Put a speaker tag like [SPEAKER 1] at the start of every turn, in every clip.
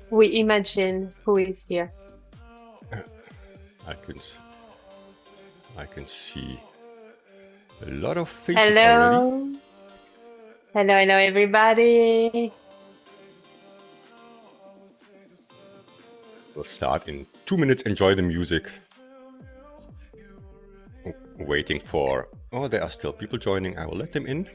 [SPEAKER 1] We imagine who is here.
[SPEAKER 2] I can, I can see a lot of faces already.
[SPEAKER 1] Hello. Hello, hello, everybody.
[SPEAKER 2] We'll start in 2 minutes. Enjoy the music. Waiting for... Oh, there are still people joining. I will let them in.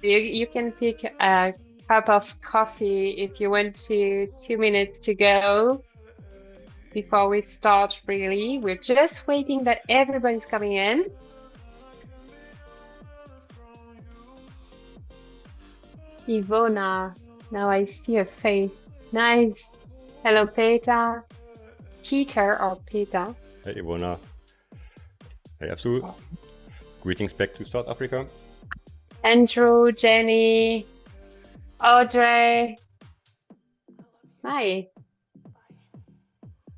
[SPEAKER 1] You can pick a cup of coffee if you want to 2 minutes to go before we start, really. We're just waiting that everybody's coming in. Ivona, now I see a face. Nice. Hello, Peter. Peter or Peter.
[SPEAKER 2] Hey, Ivona. Hey, Absu. Greetings back to South Africa.
[SPEAKER 1] Andrew, Jenny, Audrey. Hi.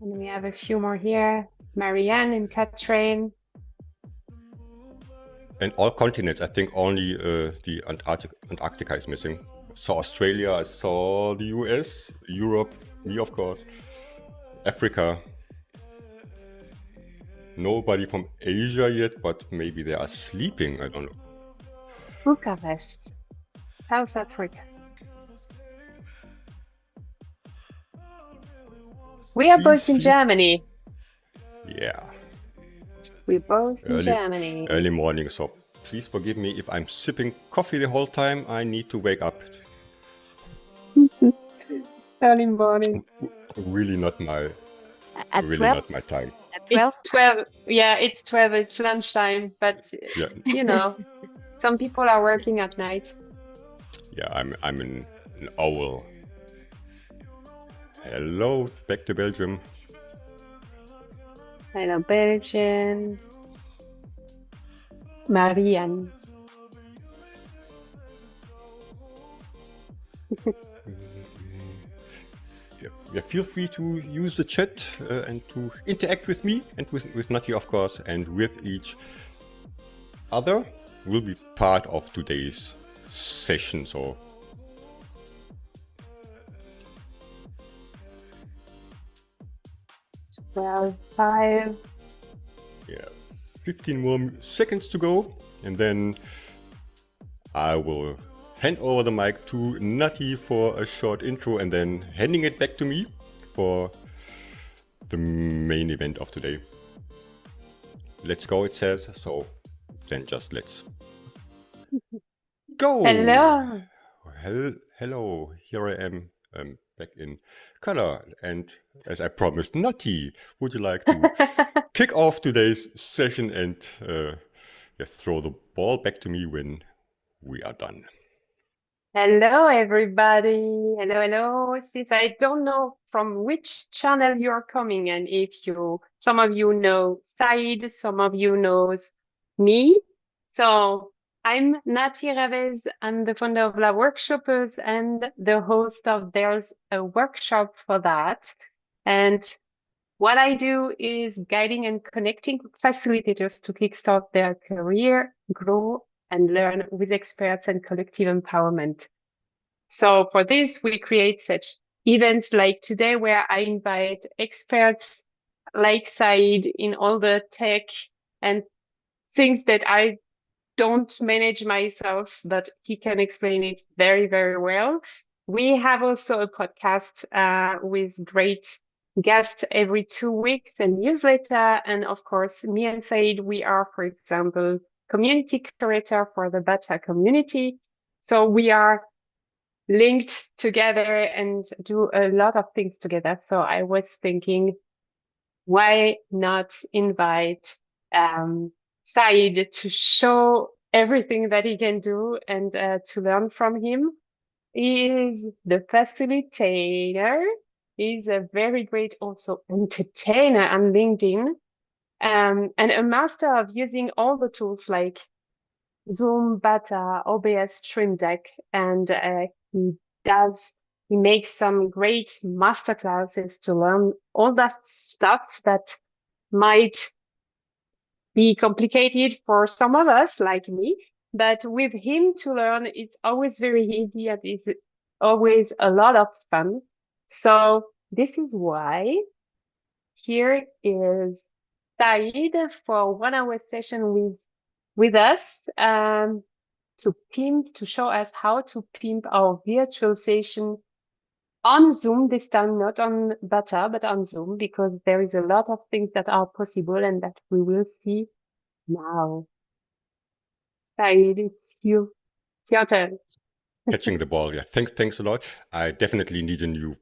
[SPEAKER 1] And we have a few more here. Marianne and Katrin.
[SPEAKER 2] And all continents. I think only the Antarctica is missing. I saw Australia, I saw the US, Europe, me of course, Africa. Nobody from Asia yet, but maybe they are sleeping, I don't know.
[SPEAKER 1] Bucharest, South Africa. We are both in Germany.
[SPEAKER 2] Yeah.
[SPEAKER 1] We're both in Germany.
[SPEAKER 2] Early morning, so please forgive me if I'm sipping coffee the whole time. I need to wake up.
[SPEAKER 1] Early morning.
[SPEAKER 2] Really not my time.
[SPEAKER 3] At 12?
[SPEAKER 1] It's 12. Yeah, it's 12. It's lunchtime, but
[SPEAKER 2] yeah.
[SPEAKER 1] You know, some people are working at night.
[SPEAKER 2] Yeah, I'm an owl. Hello, back to Belgium.
[SPEAKER 1] Hello, Belgium. Marianne.
[SPEAKER 2] Yeah, feel free to use the chat and to interact with me and with Nathy, of course, and with each other. Will be part of today's session. So
[SPEAKER 1] Well, 5.
[SPEAKER 2] Yeah, 15 more seconds to go, and then I will hand over the mic to Nathy for a short intro, and then handing it back to me for the main event of today. Let's go, it says. So then just let's go.
[SPEAKER 1] Hello.
[SPEAKER 2] Hello. Here I am, back in color. And as I promised, Nathy, would you like to kick off today's session and just throw the ball back to me when we are done?
[SPEAKER 1] Hello, everybody. Hello, hello. Since I don't know from which channel you're coming, and if some of you know Said, some of you knows me. So I'm Nathy Ravez. I'm the founder of La Workshoppers and the host of There's a Workshop for That. And what I do is guiding and connecting facilitators to kickstart their career, grow, and learn with experts and collective empowerment. So for this, we create such events like today, where I invite experts like Said in all the tech and things that I don't manage myself, but he can explain it very, very well. We have also a podcast with great guests every 2 weeks and newsletter. And of course, me and Said, we are, for example, community curator for the Bata community. So we are linked together and do a lot of things together. So I was thinking, why not invite Said to show everything that he can do and to learn from him? He is the facilitator. He's a very great also entertainer on LinkedIn, and a master of using all the tools like Zoom, Bata, OBS Stream Deck, and he makes some great masterclasses to learn all that stuff that might be complicated for some of us, like me. But with him to learn, it's always very easy and it's always a lot of fun. So this is why here is Said for 1 hour session with us to show us how to pimp our virtual session on Zoom this time, not on Bata, but on Zoom, because there is a lot of things that are possible and that we will see now. Said, it's you. It's your turn.
[SPEAKER 2] Catching the ball, yeah. Thanks a lot. I definitely need a new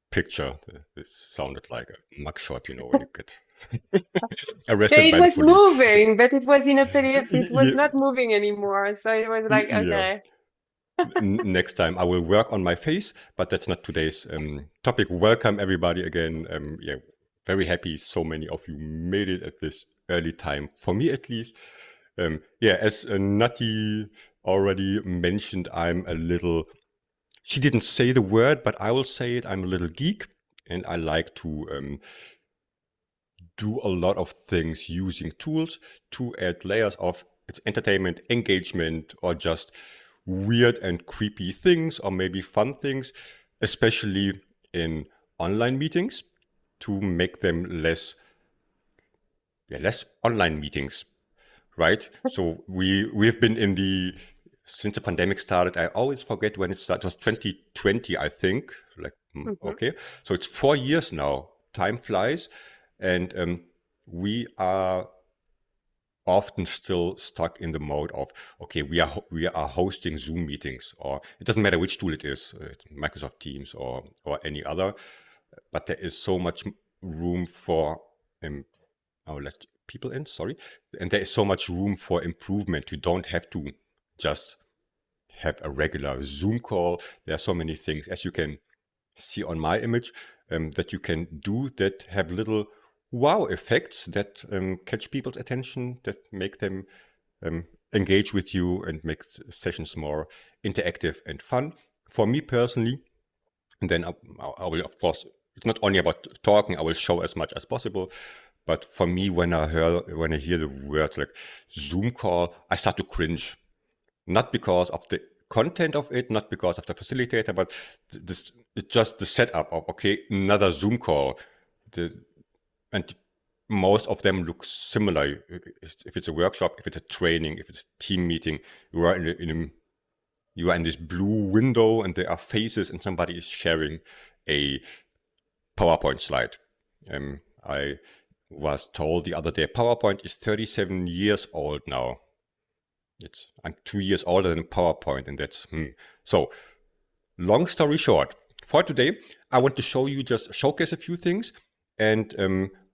[SPEAKER 2] picture. This sounded like a mugshot, you know, when you get arrested
[SPEAKER 1] It
[SPEAKER 2] by the
[SPEAKER 1] was
[SPEAKER 2] police.
[SPEAKER 1] moving, but it was in a PDF. It was
[SPEAKER 2] Yeah,
[SPEAKER 1] not moving anymore. So it was like,
[SPEAKER 2] yeah.
[SPEAKER 1] okay.
[SPEAKER 2] Next time I will work on my face, but that's not today's topic. Welcome everybody again. Yeah, very happy so many of you made it at this early time, for me at least. Yeah, as Nathy already mentioned, I'm a little, she didn't say the word, but I will say it, I'm a little geek and I like to do a lot of things using tools to add layers of its entertainment, engagement, or just weird and creepy things, or maybe fun things, especially in online meetings, to make them less online meetings, right? So we've been in the, since the pandemic started, I always forget when it started. It was 2020, I think. Like,
[SPEAKER 1] Mhm.
[SPEAKER 2] okay, so it's 4 years now. Time flies, and we are often still stuck in the mode of, okay, we are hosting Zoom meetings, or it doesn't matter which tool it is, Microsoft Teams or any other, but there is so much room for I'll let people in, sorry, and there is so much room for improvement. You don't have to just have a regular Zoom call. There are so many things, as you can see on my image, that you can do that have little wow effects that catch people's attention, that make them engage with you and make sessions more interactive and fun. For me personally, and then I will, of course, it's not only about talking, I will show as much as possible. But for me, when I hear the words like Zoom call, I start to cringe. Not because of the content of it, not because of the facilitator, but this, it's just the setup of, okay, another Zoom call. And most of them look similar. If it's a workshop, if it's a training, if it's a team meeting, you are you are in this blue window and there are faces and somebody is sharing a PowerPoint slide. I was told the other day, PowerPoint is 37 years old now. I'm 2 years older than PowerPoint, and that's So, long story short, for today, I want to showcase a few things, and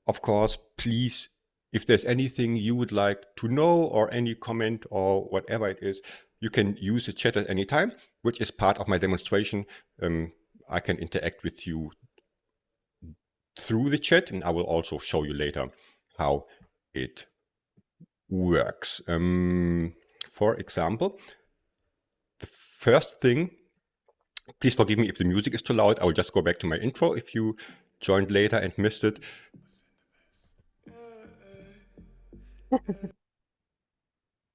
[SPEAKER 2] of course, please, if there's anything you would like to know or any comment or whatever it is, you can use the chat at any time, which is part of my demonstration. I can interact with you through the chat, and I will also show you later how it works. For example, the first thing, please forgive me if the music is too loud. I will just go back to my intro if you joined later and missed it.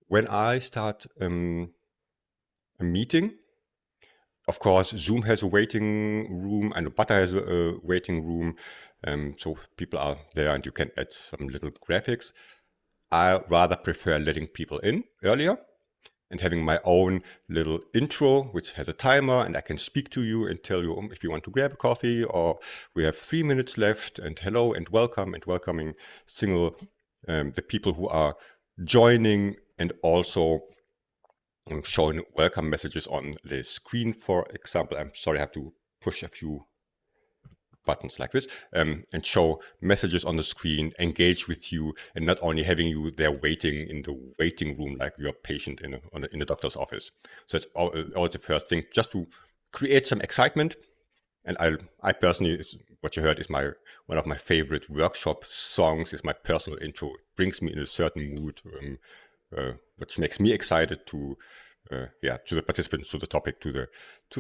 [SPEAKER 2] When I start a meeting, of course, Zoom has a waiting room and Butter has a waiting room. So people are there and you can add some little graphics. I rather prefer letting people in earlier and having my own little intro, which has a timer, and I can speak to you and tell you if you want to grab a coffee, or we have 3 minutes left, and hello and welcome, and welcoming the people who are joining, and also showing welcome messages on the screen. For example, I'm sorry, I have to push a few buttons like this, and show messages on the screen, engage with you, and not only having you there waiting in the waiting room like you're a patient in a doctor's office. So that's all the first thing, just to create some excitement. And I personally, what you heard is one of my favorite workshop songs, is my personal intro. It brings me in a certain mood, which makes me excited to the participants, to the topic, to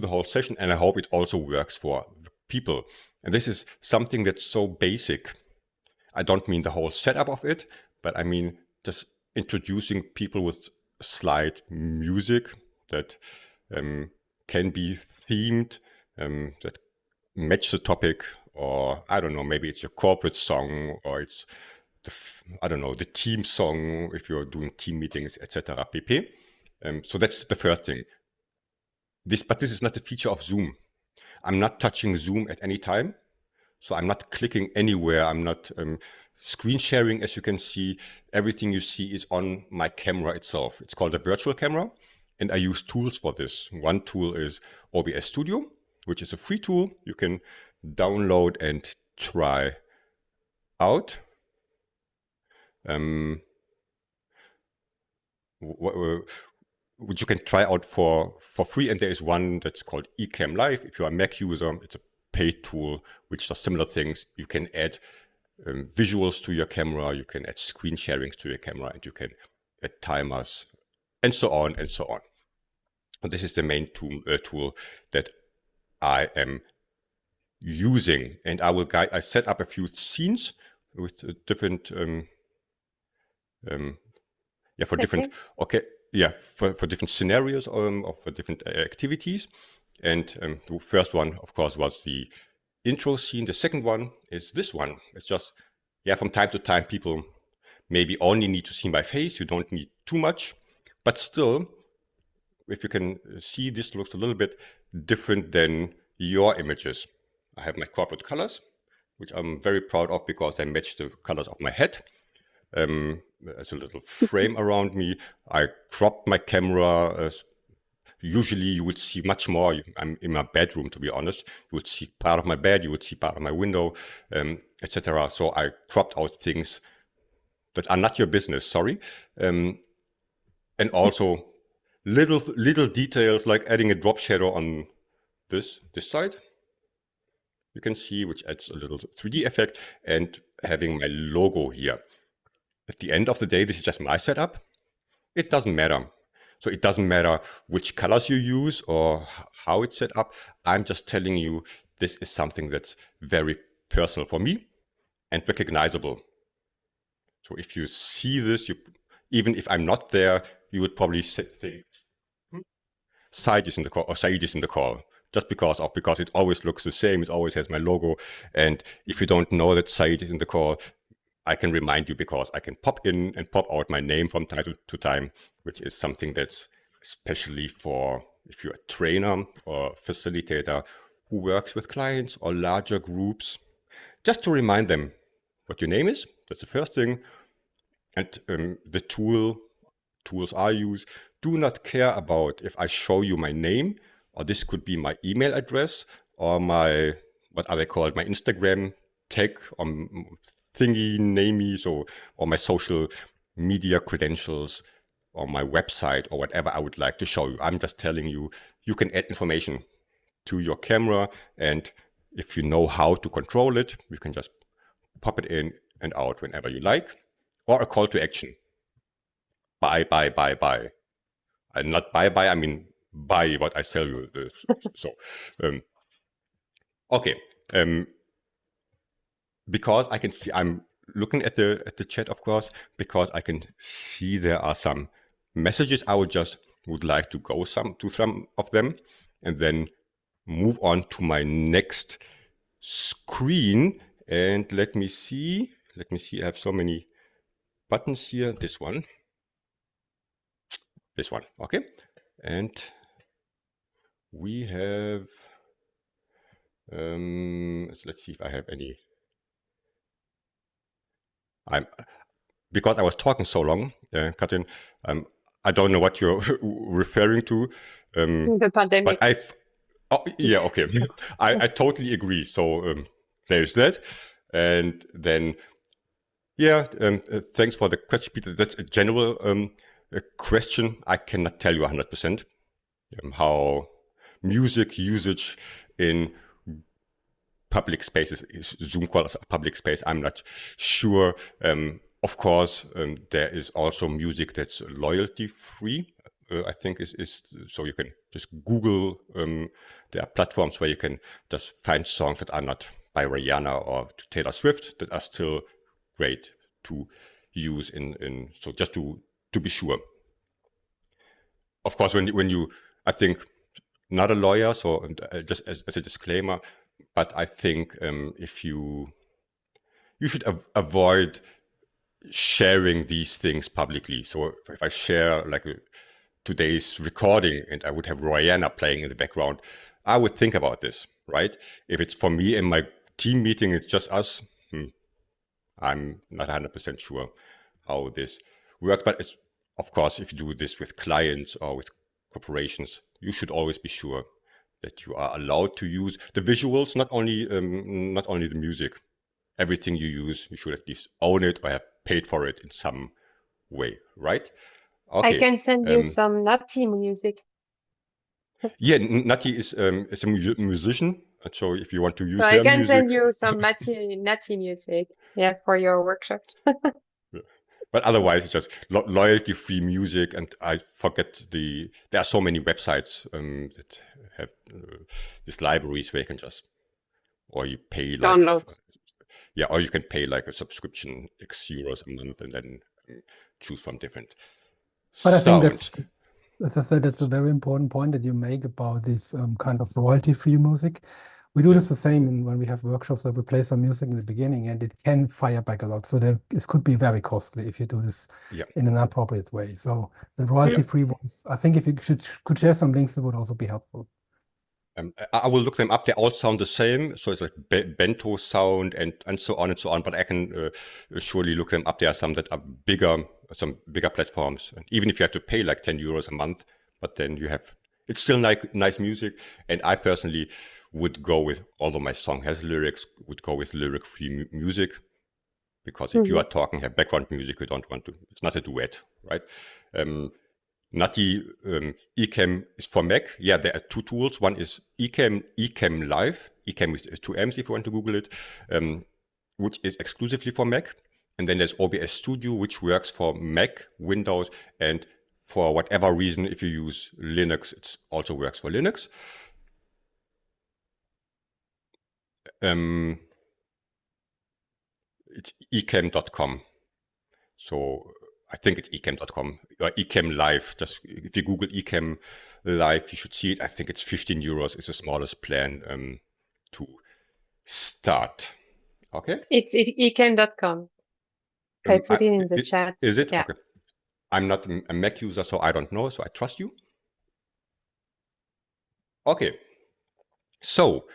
[SPEAKER 2] the whole session. And I hope it also works for the people. And this is something that's so basic. I don't mean the whole setup of it, but I mean just introducing people with slide music that can be themed, that match the topic, or I don't know, maybe it's a corporate song, or it's I don't know, the team song if you're doing team meetings, etc. pp. So that's the first thing. But this is not a feature of Zoom. I'm not touching Zoom at any time. So I'm not clicking anywhere. I'm not screen sharing. As you can see, everything you see is on my camera itself. It's called a virtual camera. And I use tools for this. One tool is OBS Studio, which is a free tool you can download and try out. Which you can try out for free. And there is one that's called eCam Live. If you're a Mac user, it's a paid tool which does similar things. You can add visuals to your camera, you can add screen sharings to your camera, and you can add timers, and so on and so on. And this is the main tool that I am using. And I set up a few scenes with different for different for different scenarios or for different activities. And the first one, of course, was the intro scene. The second one is this one. It's just, from time to time, people maybe only need to see my face. You don't need too much. But still, if you can see, this looks a little bit different than your images. I have my corporate colors, which I'm very proud of because they match the colors of my head. As a little frame around me. I cropped my camera. Usually you would see much more. I'm in my bedroom, to be honest. You would see part of my bed, you would see part of my window, etc. So I cropped out things that are not your business, sorry. And also little details like adding a drop shadow on this side. You can see, which adds a little 3D effect, and having my logo here. At the end of the day, this is just my setup. It doesn't matter. So it doesn't matter which colors you use or how it's set up. I'm just telling you, this is something that's very personal for me and recognizable. So if you see this, even if I'm not there, you would probably think, Said is in the call, or Said is in the call. Just because it always looks the same. It always has my logo. And if you don't know that Said is in the call, I can remind you because I can pop in and pop out my name from time to time, which is something that's especially for if you're a trainer or facilitator who works with clients or larger groups, just to remind them what your name is. That's the first thing. And the tools I use do not care about if I show you my name, or this could be my email address or my, what are they called, my Instagram tag or thingy, namey, or my social media credentials or my website or whatever I would like to show you. I'm just telling you, you can add information to your camera, and if you know how to control it, you can just pop it in and out whenever you like, or a call to action. Buy. And not buy, I mean buy what I sell you. Okay. Because I can see, I'm looking at the chat, of course, because I can see there are some messages. I would like to go to some of them and then move on to my next screen. And let me see. I have so many buttons here. This one. Okay. And we have, let's see if I have any. Because I was talking so long, Katrin, I don't know what you're referring to.
[SPEAKER 1] The pandemic.
[SPEAKER 2] But okay. I totally agree. So there's that. And then, thanks for the question, Peter. That's a general question. I cannot tell you 100% how music usage in public spaces, Zoom calls a public space. I'm not sure. Of course, there is also music that's royalty free. I think is so you can just Google. There are platforms where you can just find songs that are not by Rihanna or Taylor Swift that are still great to use so just to be sure. Of course, when you, I think, not a lawyer, so just as a disclaimer, but I think if you should avoid sharing these things publicly. So if I share like today's recording and I would have Royanna playing in the background, I would think about this, right? If it's for me in my team meeting, it's just us, I'm not 100% sure how this works. But it's, of course, if you do this with clients or with corporations, you should always be sure that you are allowed to use the visuals, not only the music. Everything you use, you should at least own it or have paid for it in some way, right? Okay.
[SPEAKER 1] I can send you some Nathy music.
[SPEAKER 2] Yeah, Nathy is a musician, so if you want to use
[SPEAKER 1] So
[SPEAKER 2] her
[SPEAKER 1] I can
[SPEAKER 2] music,
[SPEAKER 1] send you some Nathy music, yeah, for your workshops.
[SPEAKER 2] but otherwise it's just loyalty-free music, and I forget there are so many websites that have these libraries where you can just, or you pay like
[SPEAKER 1] Download.
[SPEAKER 2] yeah, or you can pay like a subscription X euros a month and then choose from different
[SPEAKER 3] But I think
[SPEAKER 2] sound.
[SPEAKER 3] as I said, that's a very important point that you make about this kind of royalty-free music. We do this the same when we have workshops that we play some music in the beginning, and it can fire back a lot. So it could be very costly if you do this in an appropriate way. So the royalty-free ones, I think if you could share some links, it would also be helpful.
[SPEAKER 2] I will look them up. They all sound the same. So it's like bento sound and so on and so on. But I can surely look them up. There are some that are bigger, some bigger platforms. And even if you have to pay like 10 euros a month, but then you have, it's still nice music. And I personally would go with, although my song has lyrics, would go with lyric-free music. Because if you are talking, have background music, you don't want to, it's not a duet, right? Nathy Ecamm is for Mac. Yeah, there are two tools. One is Ecamm Live. Ecamm with two M's if you want to Google it, which is exclusively for Mac. And then there's OBS Studio, which works for Mac, Windows, and for whatever reason, if you use Linux, it also works for Linux. It's ecamm.com. So I think it's ecamm.com or Ecamm Live. Just if you Google Ecamm Live, you should see it. I think it's 15 euros is the smallest plan to start. Okay.
[SPEAKER 1] It's ecamm.com. I put it in the chat.
[SPEAKER 2] Is it?
[SPEAKER 1] Yeah.
[SPEAKER 2] Okay. I'm not a Mac user, so I don't know. So I trust you. Okay. So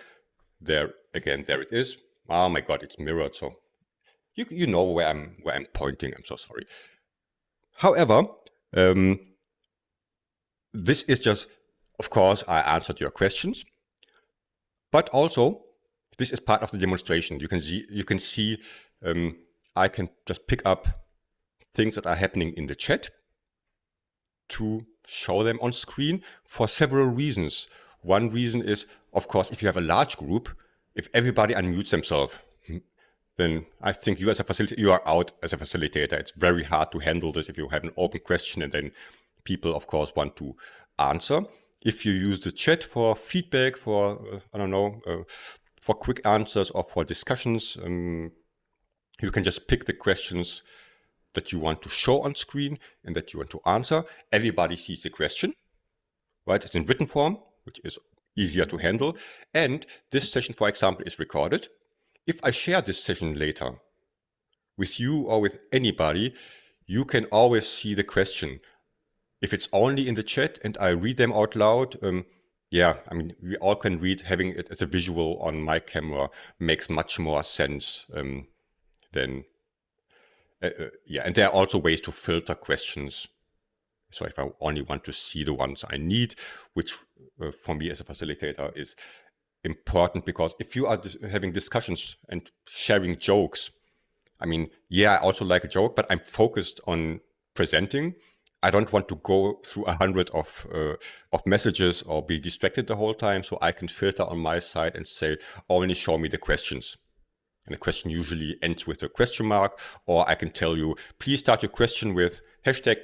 [SPEAKER 2] there it is. Oh my God, it's mirrored. So you know where I'm pointing. I'm so sorry. However, this is just, of course, I answered your questions, but also this is part of the demonstration. You can see I can just pick up things that are happening in the chat to show them on screen for several reasons. One reason is, of course, if you have a large group, if everybody unmutes themselves, then I think you as a facilitator, you are out as a facilitator. It's very hard to handle this if you have an open question and then people, of course, want to answer. If you use the chat for feedback, for, I don't know, for quick answers or for discussions, you can just pick the questions that you want to show on screen and that you want to answer. Everybody sees the question, right? It's in written form, which is easier to handle. And this session, for example, is recorded. If I share this session later with you or with anybody, you can always see the question. If it's only in the chat and I read them out loud, yeah, I mean, we all can read. Having it as a visual on my camera makes much more sense than, yeah, and there are also ways to filter questions. So if I only want to see the ones I need, which for me as a facilitator is important, because if you are having discussions and sharing jokes, I mean, yeah, I also like a joke, but I'm focused on presenting. I don't want to go through 100 of messages or be distracted the whole time. So I can filter on my side and say, only show me the questions. And the question usually ends with a question mark, or I can tell you, please start your question with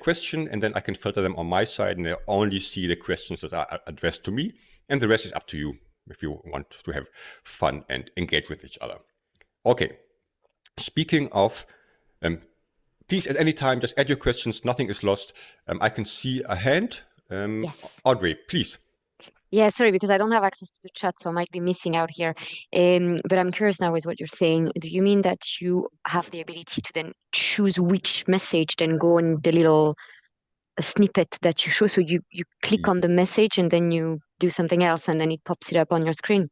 [SPEAKER 2] #question, and then I can filter them on my side and I only see the questions that are addressed to me. And the rest is up to you if you want to have fun and engage with each other. Okay. Speaking of please, at any time, just add your questions. Nothing is lost. I can see a hand.
[SPEAKER 4] Yes.
[SPEAKER 2] Audrey, please.
[SPEAKER 4] Yeah, sorry, because I don't have access to the chat, so I might be missing out here. But I'm curious now with what you're saying. Do you mean that you have the ability to then choose which message then go in the little snippet that you show? So you click on the message and then you do something else and then it pops it up on your screen?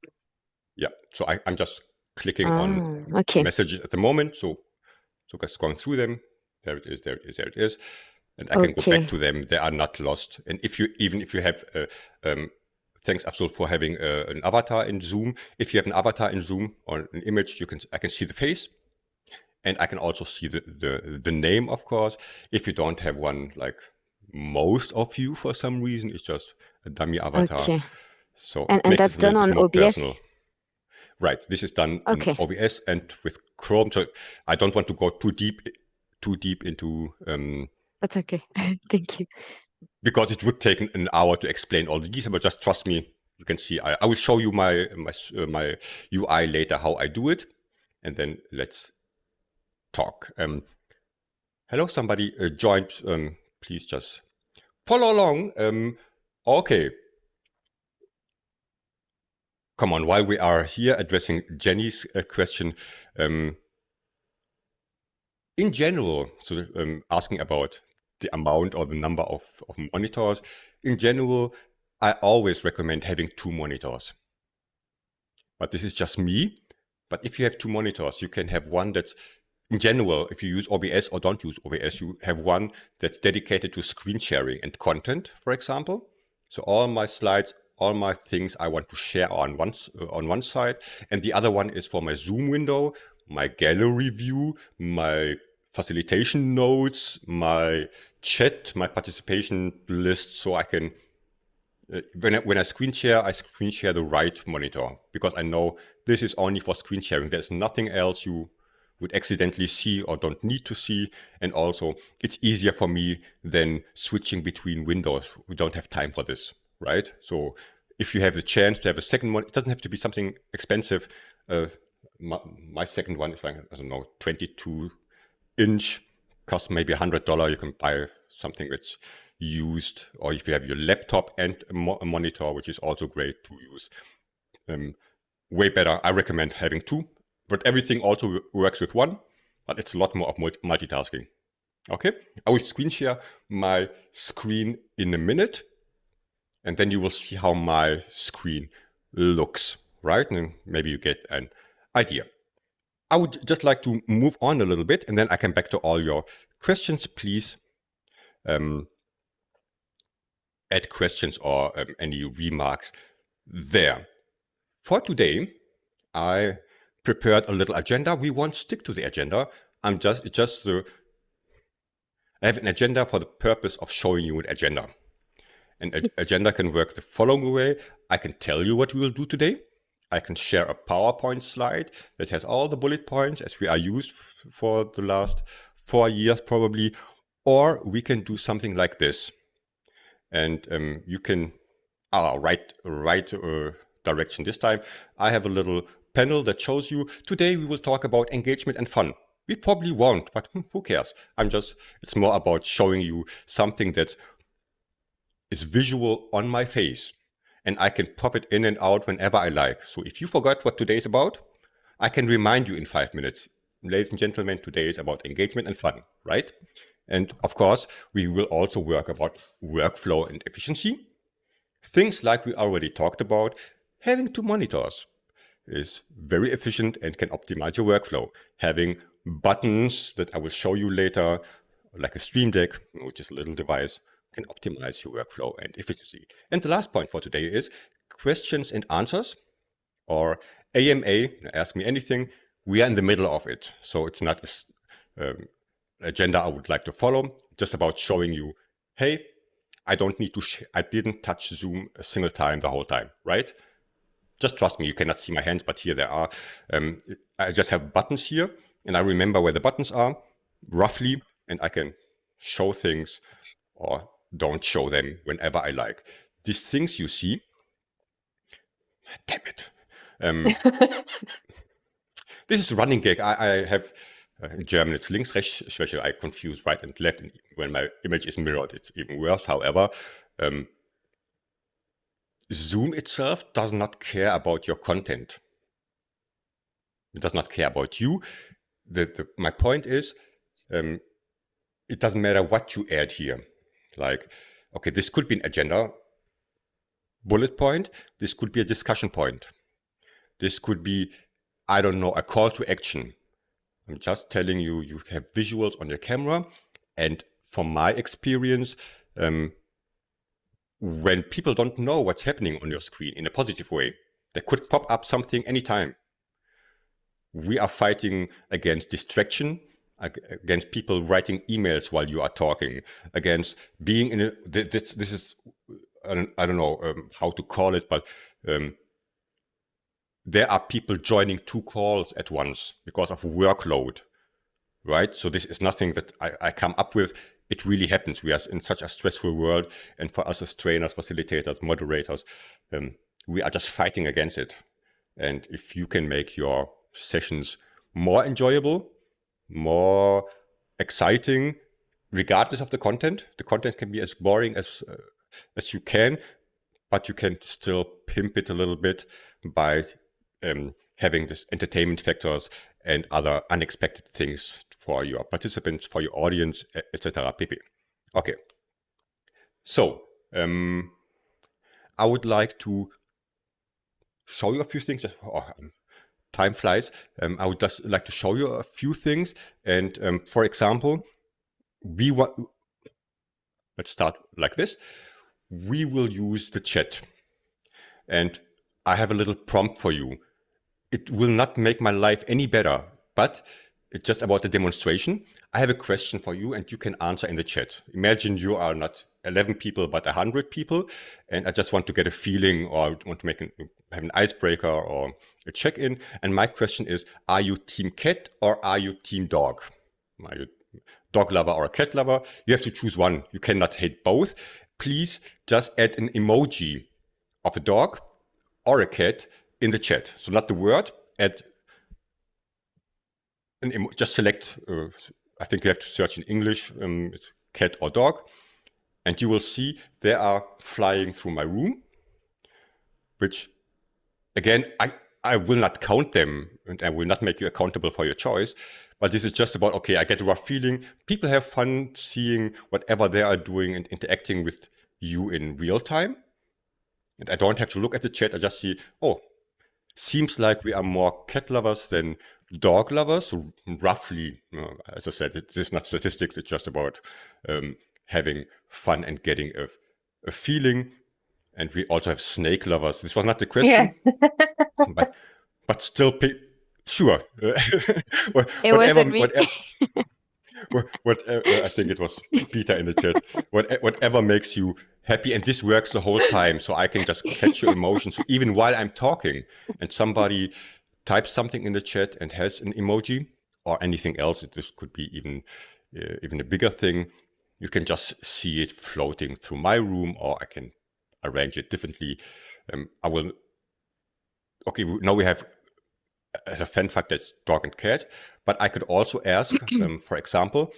[SPEAKER 2] Yeah, so I'm just clicking on
[SPEAKER 4] okay.
[SPEAKER 2] messages at the moment. So just going through them. There it is, there it is, there it is. And I can go back to them. They are not lost. And if you have, thanks Absol for having an avatar in Zoom. If you have an avatar in Zoom or an image, I can see the face. And I can also see the name, of course. If you don't have one, like most of you for some reason, it's just a dummy avatar.
[SPEAKER 4] Okay.
[SPEAKER 2] So
[SPEAKER 4] and that's done on OBS?
[SPEAKER 2] Personal. Right. This is done in OBS and with Chrome. So I don't want to go too deep into.
[SPEAKER 4] That's okay. Thank you.
[SPEAKER 2] Because it would take an hour to explain all the details, but just trust me. You can see. I will show you my UI later how I do it, and then let's talk. Hello, somebody joined. Please just follow along. Okay. Come on, while we are here addressing Jenny's question, in general, so asking about the amount or the number of monitors, in general, I always recommend having 2 monitors. But this is just me. But if you have 2 monitors, you can have one that's, in general, if you use OBS or don't use OBS, you have one that's dedicated to screen sharing and content, for example. So all my slides, all my things I want to share on one side, and the other one is for my Zoom window, my gallery view, my facilitation notes, my chat, my participation list, so I can, when I screen share the right monitor, because I know this is only for screen sharing. There's nothing else you would accidentally see or don't need to see. And also it's easier for me than switching between windows. We don't have time for this, right? So if you have the chance to have a second one, it doesn't have to be something expensive. My second one is like, I don't know, 22-inch, costs maybe $100. You can buy something that's used, or if you have your laptop and a monitor, which is also great to use. Way better. I recommend having 2, but everything also works with 1, but it's a lot more of multitasking. Okay, I will screen share my screen in a minute, and then you will see how my screen looks, right? And maybe you get an idea. I would just like to move on a little bit, and then I come back to all your questions. Please add questions or any remarks there. For today, I prepared a little agenda. We won't stick to the agenda. I have an agenda for the purpose of showing you an agenda. An agenda can work the following way. I can tell you what we will do today. I can share a PowerPoint slide that has all the bullet points as we are used for the last 4 years probably. Or we can do something like this. And you can right direction this time. I have a little panel that shows you, today we will talk about engagement and fun. We probably won't, but who cares? It's more about showing you something that is visual on my face, and I can pop it in and out whenever I like. So if you forgot what today is about, I can remind you in 5 minutes. Ladies and gentlemen, today is about engagement and fun, right? And of course, we will also work about workflow and efficiency. Things like we already talked about, having 2 monitors is very efficient and can optimize your workflow. Having buttons that I will show you later, like a Stream Deck, which is a little device, can optimize your workflow and efficiency. And the last point for today is questions and answers, or AMA, ask me anything. We are in the middle of it. So it's not an agenda I would like to follow, just about showing you, hey, I didn't touch Zoom a single time the whole time, right? Just trust me, you cannot see my hands, but here they are. I just have buttons here, and I remember where the buttons are, roughly, and I can show things or don't show them whenever I like. These things you see, damn it. This is a running gag. I have In German, it's Links-Rechts-Schwäche. I confuse right and left. And when my image is mirrored, it's even worse. However, Zoom itself does not care about your content. It does not care about you. My point is, it doesn't matter what you add here. Like, okay, this could be an agenda bullet point. This could be a discussion point. This could be, I don't know, a call to action. I'm just telling you, you have visuals on your camera. And from my experience, when people don't know what's happening on your screen in a positive way, there could pop up something anytime. We are fighting against distraction, against people writing emails while you are talking, against being in a, this is, I don't know how to call it, but there are people joining 2 calls at once because of workload, right? So this is nothing that I come up with. It really happens. We are in such a stressful world. And for us as trainers, facilitators, moderators, we are just fighting against it. And if you can make your sessions more enjoyable, more exciting, regardless of the content can be as boring as you can, but you can still pimp it a little bit by having this entertainment factors and other unexpected things for your participants, for your audience, etc. pp. Okay. So I would like to show you a few things. Time flies. I would just like to show you a few things. And for example, let's start like this. We will use the chat. And I have a little prompt for you. It will not make my life any better, but it's just about the demonstration. I have a question for you and you can answer in the chat. Imagine you are not 11 people, but 100 people. And I just want to get a feeling or want to have an icebreaker or a check-in. And my question is, are you team cat or are you team dog? Are you dog lover or a cat lover? You have to choose one. You cannot hate both. Please just add an emoji of a dog or a cat in the chat. So not the word, add just select, I think you have to search in English, it's cat or dog. And you will see they are flying through my room, which again, I will not count them and I will not make you accountable for your choice. But this is just about, okay, I get a rough feeling. People have fun seeing whatever they are doing and interacting with you in real time. And I don't have to look at the chat. I just see, oh, seems like we are more cat lovers than dog lovers. So roughly, as I said, this is not statistics. It's just about having fun and getting a feeling. And we also have snake lovers. This was not the question, but still, sure.
[SPEAKER 4] It wasn't me.
[SPEAKER 2] I think it was Peter in the chat. Whatever makes you happy, and this works the whole time, so I can just catch your emotions even while I'm talking. And somebody types something in the chat and has an emoji or anything else. This could be even a bigger thing. You can just see it floating through my room, or I can arrange it differently. Okay, now we have as a fan factor, it's dog and cat, but I could also ask, for example,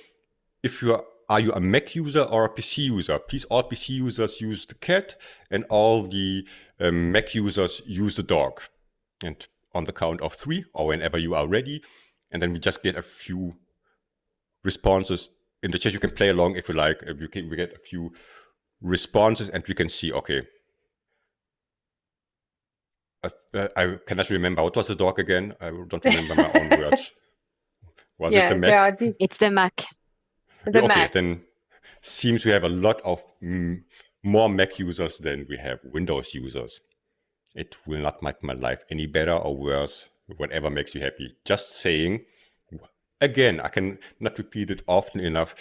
[SPEAKER 2] are you a Mac user or a PC user? Please, all PC users use the cat and all the Mac users use the dog. And on the count of 3 or whenever you are ready, and then we just get a few responses in the chat. You can play along if you like. We get a few responses and we can see, okay, I cannot remember. What was the dog again? I don't remember my own words. Was it the Mac?
[SPEAKER 4] It's the Mac.
[SPEAKER 1] The
[SPEAKER 2] okay,
[SPEAKER 1] Mac.
[SPEAKER 2] then seems we have a lot of more Mac users than we have Windows users. It will not make my life any better or worse, whatever makes you happy. Just saying, again, I can not repeat it often enough.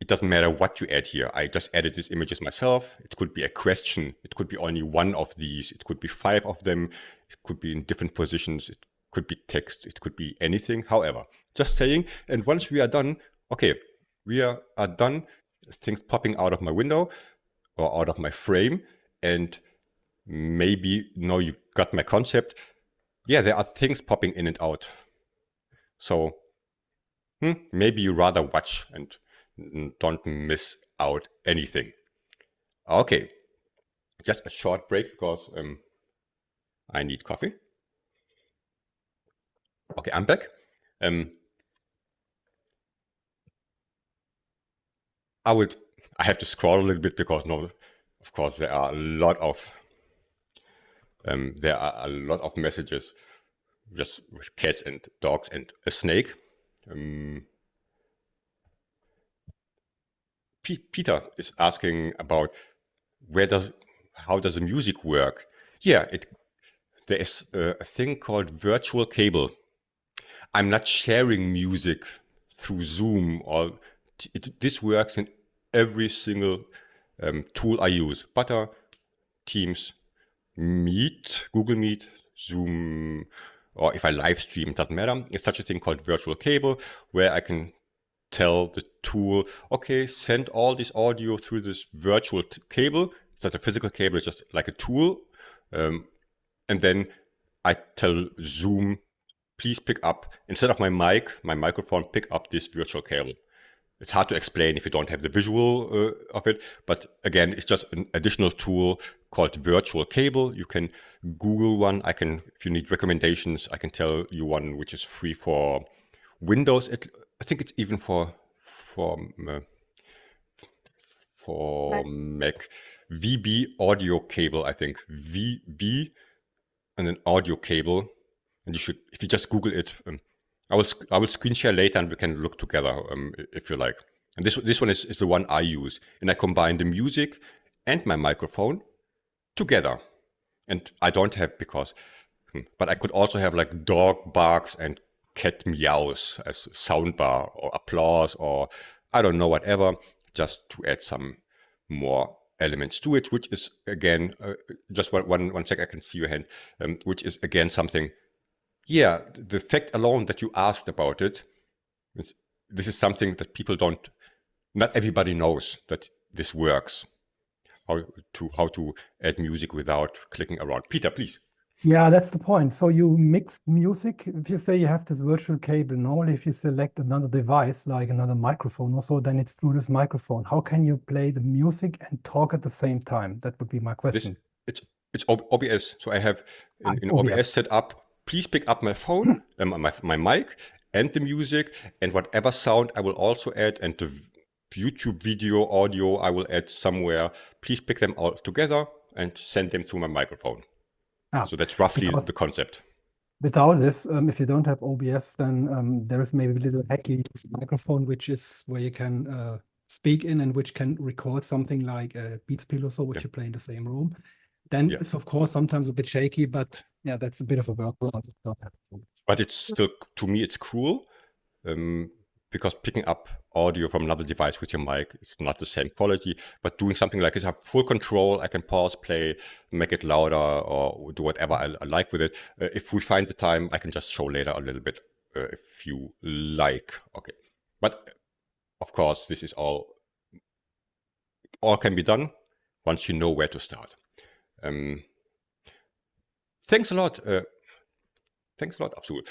[SPEAKER 2] It doesn't matter what you add here. I just added these images myself. It could be a question. It could be only one of these. It could be 5 of them. It could be in different positions. It could be text. It could be anything. However, just saying. And once we are done, okay, we are done. Things popping out of my window or out of my frame. And maybe now you got my concept. Yeah, there are things popping in and out. So maybe you rather watch and don't miss out anything. Okay, just a short break because I need coffee. Okay, I'm back. I have to scroll a little bit because of course there are a lot of messages just with cats and dogs and a snake. Peter is asking about how does the music work? Yeah, there is a thing called virtual cable. I'm not sharing music through Zoom or this works in every single tool I use. Butter, Teams, Meet, Google Meet, Zoom, or if I live stream, it doesn't matter. It's such a thing called virtual cable where I can tell the tool, okay, send all this audio through this virtual cable. It's not a physical cable, it's just like a tool. And then I tell Zoom, please pick up, instead of my microphone, pick up this virtual cable. It's hard to explain if you don't have the visual of it, but again, it's just an additional tool called virtual cable. You can Google one. If you need recommendations, I can tell you one which is free for Windows. I think it's even for Mac. VB audio cable, I think. VB and an audio cable. And you should, if you just Google it, I will screen share later and we can look together if you like. And this one is the one I use. And I combine the music and my microphone together. And I don't have but I could also have like dog barks and cat meows as soundbar or applause or I don't know, whatever, just to add some more elements to it, which is again, just one sec, I can see your hand, which is again something. Yeah, the fact alone that you asked about it, this is something that not everybody knows that this works. How to add music without clicking around. Peter, please.
[SPEAKER 3] Yeah, that's the point. So you mix music. If you say you have this virtual cable, normally if you select another device, like another microphone or so, then it's through this microphone. How can you play the music and talk at the same time? That would be my question.
[SPEAKER 2] It's OBS. So I have in OBS set up, please pick up my phone, my mic and the music and whatever sound I will also add, and the YouTube video, audio I will add somewhere. Please pick them all together and send them through my microphone. So that's roughly the concept.
[SPEAKER 3] Without this, if you don't have OBS, then there is maybe a little hacky microphone, which is where you can speak in and which can record something like a Beats Pill or so, which you play in the same room. Then it's of course sometimes a bit shaky, but yeah, that's a bit of a workaround.
[SPEAKER 2] But it's still, to me, it's cool because picking up audio from another device with your mic is not the same quality. But doing something like this, I have full control. I can pause, play, make it louder, or do whatever I like with it. If we find the time, I can just show later a little bit if you like. Okay, but of course, this is all can be done once you know where to start. Thanks a lot. Thanks a lot, Absul.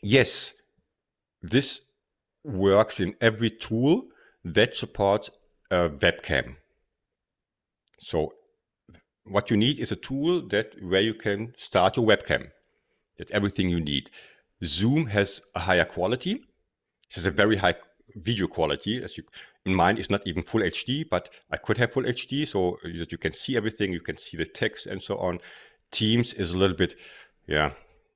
[SPEAKER 2] Yes, this works in every tool that supports a webcam. So what you need is a tool where you can start your webcam. That's everything you need. Zoom has a higher quality. It has a very high video quality. In mine, it's not even full HD, but I could have full HD so that you can see everything. You can see the text and so on. Teams is a little bit, yeah,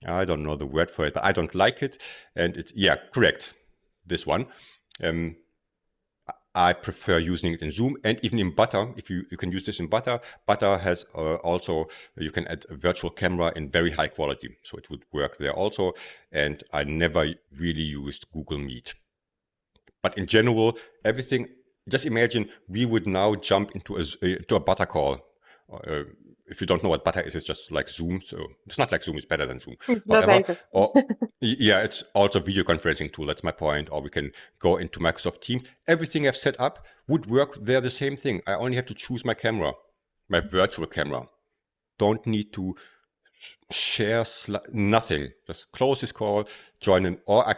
[SPEAKER 2] I don't know the word for it, but I don't like it. And it's, yeah, correct, this one. I prefer using it in Zoom and even in Butter. If you can use this in Butter. Butter has also, you can add a virtual camera in very high quality. So it would work there also. And I never really used Google Meet. But in general, everything, just imagine we would now jump into a Butter call. If you don't know what Butter is, it's just like Zoom. So it's not like Zoom, it's better than Zoom.
[SPEAKER 1] It's not like that.
[SPEAKER 2] Yeah, it's also a video conferencing tool. That's my point. Or we can go into Microsoft Teams. Everything I've set up would work there the same thing. I only have to choose my camera, my virtual camera. Don't need to share nothing. Just close this call, join in, or I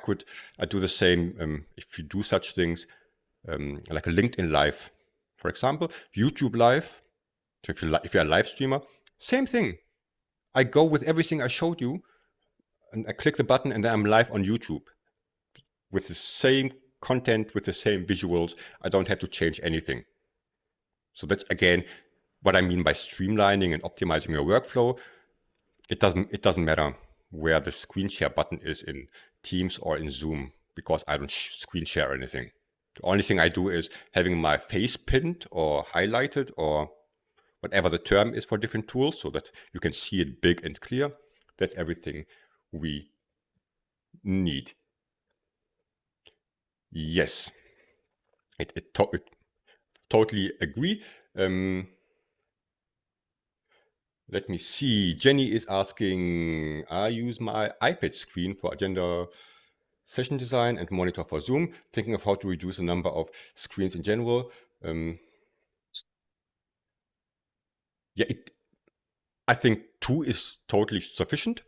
[SPEAKER 2] do the same if you do such things, like a LinkedIn Live, for example, YouTube Live. So if you're a live streamer, same thing. I go with everything I showed you, and I click the button, and then I'm live on YouTube with the same content, with the same visuals. I don't have to change anything. So that's again what I mean by streamlining and optimizing your workflow. It doesn't matter where the screen share button is in Teams or in Zoom, because I don't screen share anything. The only thing I do is having my face pinned or highlighted, or whatever the term is for different tools, so that you can see it big and clear. That's everything we need. Yes, it totally agree. Let me see. Jenny is asking, I use my iPad screen for agenda session design and monitor for Zoom, thinking of how to reduce the number of screens in general. Yeah, I think 2 is totally sufficient.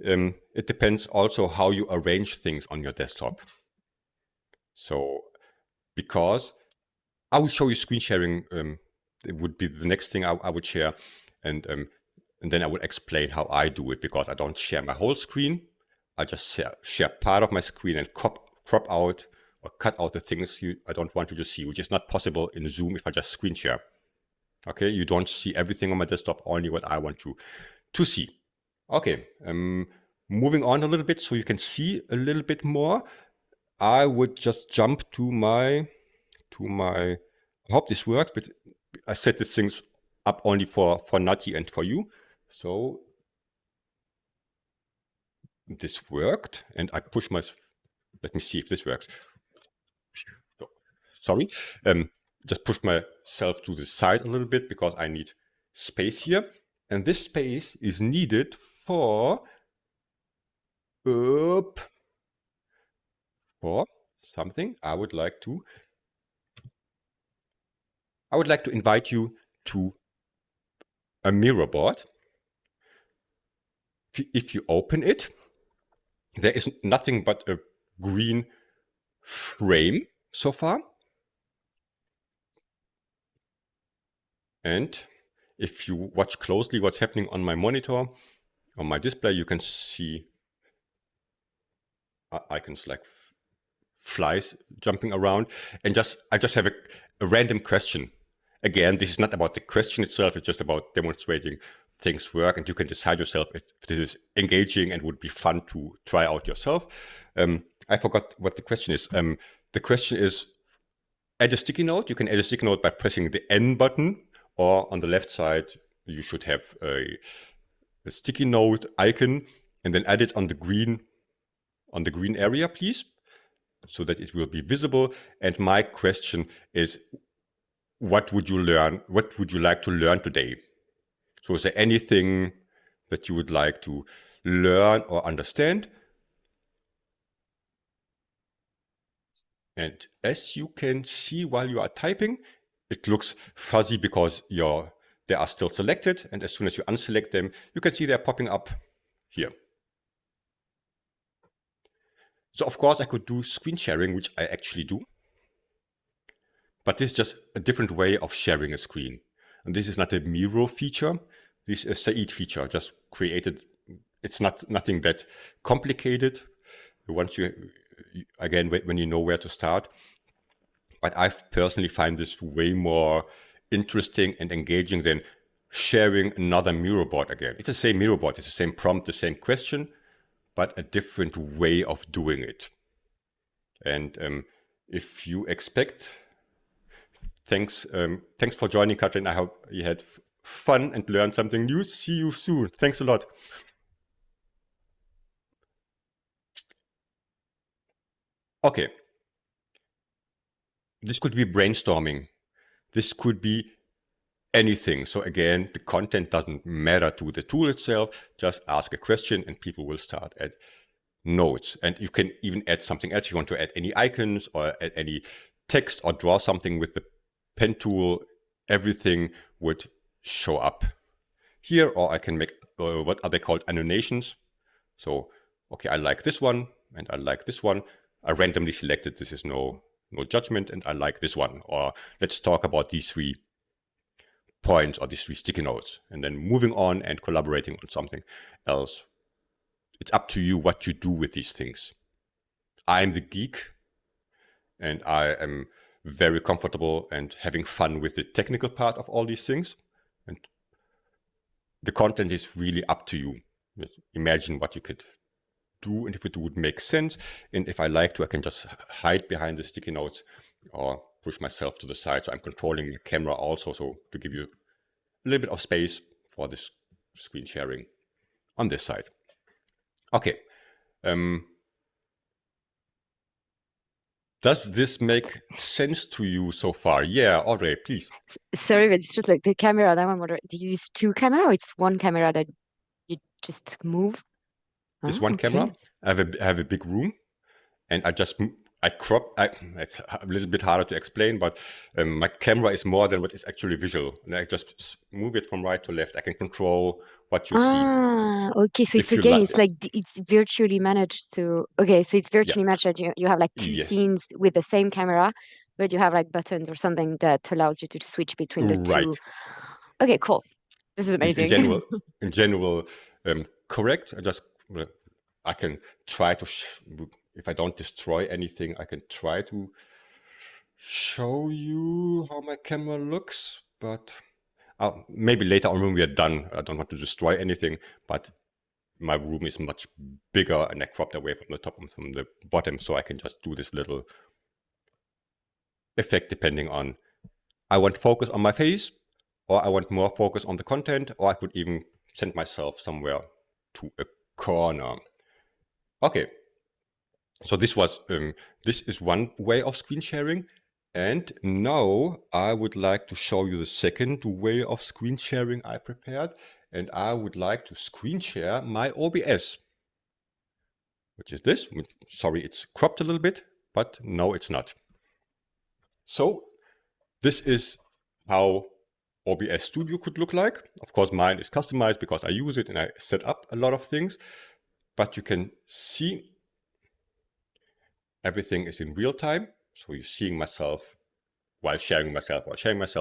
[SPEAKER 2] It depends also how you arrange things on your desktop. So, because I will show you screen sharing, it would be the next thing I would share, and then I will explain how I do it, because I don't share my whole screen. I just share part of my screen and crop out or cut out the things I don't want you to see, which is not possible in Zoom if I just screen share. Okay, you don't see everything on my desktop, only what I want you to see. Okay, moving on a little bit so you can see a little bit more. I would just jump to my, I hope this works, but I set these things up only for Nathy and for you. So this worked, and I push my, let me see if this works. So, sorry, just push myself to the side a little bit because I need space here. And this space is needed for something. I would like to invite you to a Miro board. If you open it, there is nothing but a green frame so far. And if you watch closely what's happening on my monitor, on my display, you can see icons like flies jumping around. And I just have a random question. Again, this is not about the question itself, it's just about demonstrating things work, and you can decide yourself if this is engaging and would be fun to try out yourself. I forgot what the question is. The question is, add a sticky note. You can add a sticky note by pressing the N button, or on the left side, you should have a sticky note icon, and then add it on the green area, please, so that it will be visible. And my question is, what would you learn? What would you like to learn today? So is there anything that you would like to learn or understand? And as you can see while you are typing, it looks fuzzy because they are still selected. And as soon as you unselect them, you can see they're popping up here. So of course I could do screen sharing, which I actually do. But this is just a different way of sharing a screen. And this is not a Miro feature. This is a Said feature, just created. It's nothing that complicated. Once again, when you know where to start. But I personally find this way more interesting and engaging than sharing another Miro board again. It's the same Miro board, it's the same prompt, the same question, but a different way of doing it. And if you expect, thanks for joining, Katrin. I hope you had fun and learned something new. See you soon. Thanks a lot. Okay. This could be brainstorming. This could be anything. So again, the content doesn't matter to the tool itself. Just ask a question and people will start at notes. And you can even add something else. If you want to add any icons or add any text or draw something with the pen tool, everything would show up here. Or I can make what are they called? Annotations. So, okay, I like this one and I like this one. I randomly selected, this is no judgment, and I like this one. Or let's talk about these 3 points or these 3 sticky notes, and then moving on and collaborating on something else. It's up to you what you do with these things. I'm the geek, and I am very comfortable and having fun with the technical part of all these things. And the content is really up to you. Imagine what you could do and if it would make sense. And if I like to, I can just hide behind the sticky notes or push myself to the side. So I'm controlling the camera also, so to give you a little bit of space for this screen sharing on this side. Okay. Does this make sense to you so far? Yeah, Audrey, please.
[SPEAKER 4] Sorry, but it's just like the camera. That one, do you use 2 cameras, or it's 1 camera that you just move?
[SPEAKER 2] It's 1
[SPEAKER 4] okay.
[SPEAKER 2] camera. I have a big room, and I crop. It's a little bit harder to explain, but my camera is more than what is actually visual, and I just move it from right to left. I can control what you see.
[SPEAKER 4] Okay, so it's again, it's like it's virtually managed. So okay, so it's virtually managed that you have like 2 scenes with the same camera, but you have like buttons or something that allows you to switch between the 2. Okay, cool. This is amazing.
[SPEAKER 2] In general, correct. I can try to, if I don't destroy anything, I can try to show you how my camera looks, but maybe later on when we are done. I don't want to destroy anything, but my room is much bigger and I cropped away from the top and from the bottom, so I can just do this little effect depending on, I want focus on my face, or I want more focus on the content, or I could even send myself somewhere to a corner. Okay, so this is one way of screen sharing. And now I would like to show you the second way of screen sharing I prepared. And I would like to screen share my OBS, which is this. Sorry, it's cropped a little bit, but no, it's not. So this is how OBS Studio could look like. Of course, mine is customized because I use it and I set up a lot of things. But you can see everything is in real time. So you're seeing myself while sharing myself,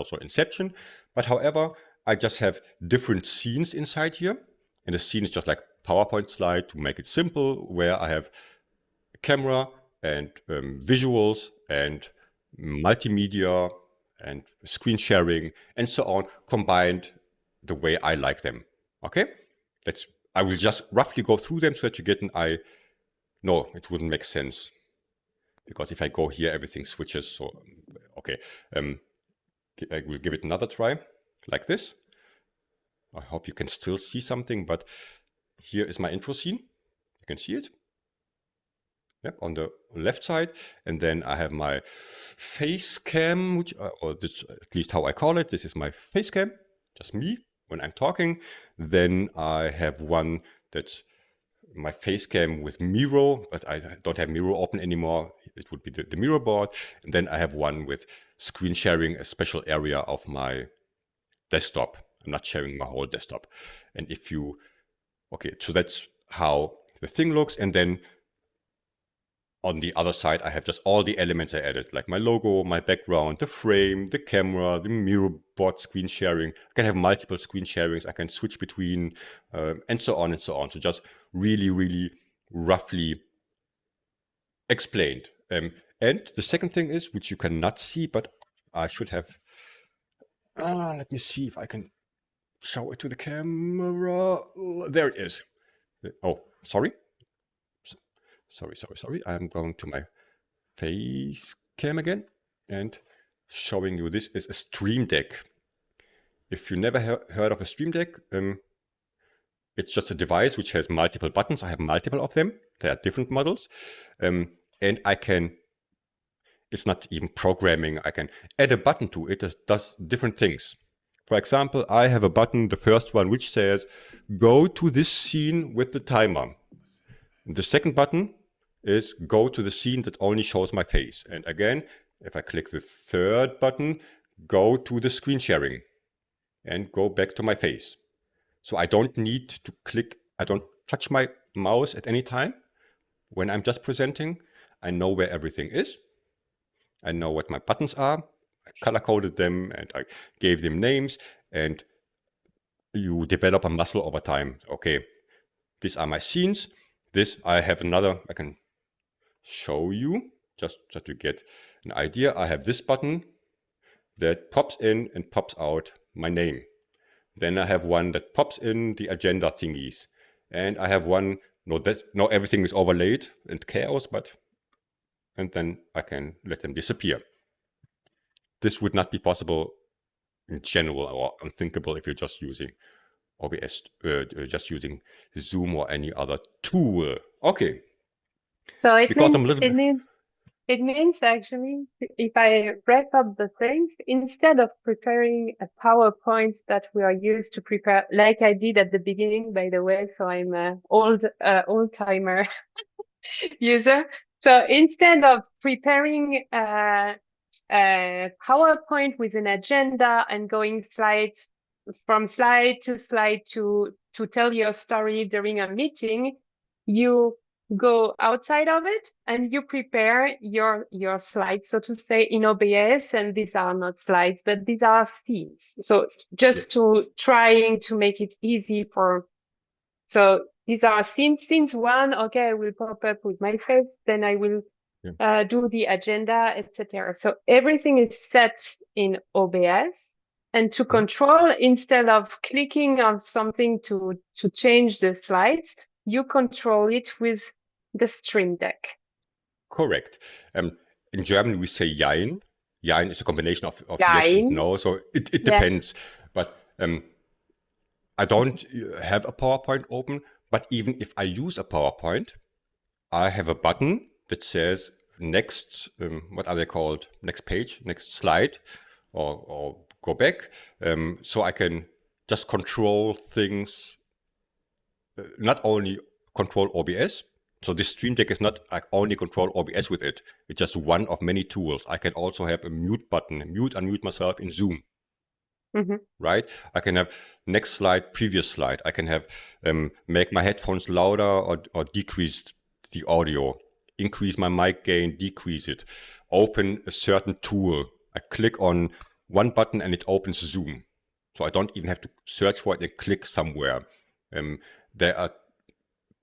[SPEAKER 2] so Inception. But however, I just have different scenes inside here. And the scene is just like PowerPoint slide to make it simple, where I have a camera and visuals and multimedia and screen sharing and so on, combined the way I like them. Okay, I will just roughly go through them so that you get an eye. No, it wouldn't make sense, because if I go here, everything switches. So, okay, I will give it another try, like this. I hope you can still see something, but here is my intro scene. You can see it. Yep, on the left side. And then I have my face cam, which, or this, at least how I call it. This is my face cam, just me when I'm talking. Then I have one that's my face cam with Miro, but I don't have Miro open anymore. It would be the Miro board. And then I have one with screen sharing, a special area of my desktop. I'm not sharing my whole desktop. And if you, okay, so that's how the thing looks. And then on the other side, I have just all the elements I added, like my logo, my background, the frame, the camera, the Miro board screen sharing. I can have multiple screen sharings. I can switch between, and so on and so on. So just really, really roughly explained. And the second thing is, which you cannot see, but I should have, let me see if I can show it to the camera. There it is. Oh, sorry. Sorry. I'm going to my face cam again and showing you this is a Stream Deck. If you never heard of a Stream Deck, it's just a device which has multiple buttons. I have multiple of them. There are different models. And I can, it's not even programming, I can add a button to it that does different things. For example, I have a button, the first one, which says, go to this scene with the timer. The second button is go to the scene that only shows my face. And again, if I click the third button, go to the screen sharing and go back to my face. So I don't need to click, I don't touch my mouse at any time. When I'm just presenting, I know where everything is. I know what my buttons are. I color-coded them and I gave them names, and you develop a muscle over time. Okay, these are my scenes. This I have another, I can show you just to get an idea. I have this button that pops in and pops out my name. Then I have one that pops in the agenda thingies. And I have one, no, everything is overlaid and chaos, and then I can let them disappear. This would not be possible in general, or unthinkable if you're just using OBS, just using Zoom or any other tool. Okay.
[SPEAKER 1] So it means actually, if I wrap up the things, instead of preparing a PowerPoint that we are used to prepare, like I did at the beginning, by the way, so I'm an old-timer user. So instead of preparing a PowerPoint with an agenda and going from slide to slide to tell your story during a meeting, you go outside of it and you prepare your slides, so to say, in OBS. And these are not slides, but these are scenes. So just to trying to make it easy for, so these are scenes. Scenes 1, okay, I will pop up with my face, then I will do the agenda, etc. So everything is set in OBS. And to control, instead of clicking on something to change the slides, you control it with the Stream Deck.
[SPEAKER 2] Correct. In German, we say Jein. Jein is a combination of yes and no, so it depends. But I don't have a PowerPoint open, but even if I use a PowerPoint, I have a button that says next, what are they called? Next page, next slide, or go back. So I can just control things, not only control OBS. So this Stream Deck is not, I only control OBS with it. It's just one of many tools. I can also have a mute button, mute, unmute myself in Zoom. Right? I can have next slide, previous slide. I can have make my headphones louder or decrease the audio, increase my mic gain, decrease it, open a certain tool. I click on one button and it opens Zoom. So I don't even have to search for it and click somewhere. There are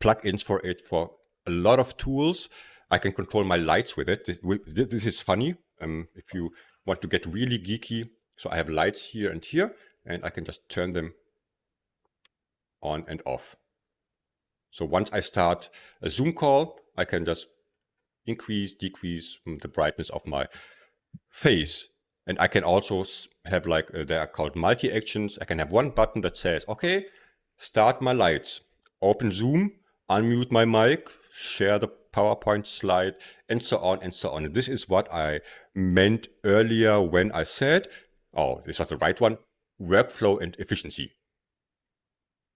[SPEAKER 2] plugins for it for a lot of tools. I can control my lights with it. This is funny. If you want to get really geeky, so I have lights here, and I can just turn them on and off. So once I start a Zoom call, I can just increase, decrease the brightness of my face. And I can also have they are called multi-actions. I can have one button that says, okay, start my lights, open Zoom, unmute my mic, share the PowerPoint slide, and so on and so on. And this is what I meant earlier when I said, oh, this was the right one, workflow and efficiency.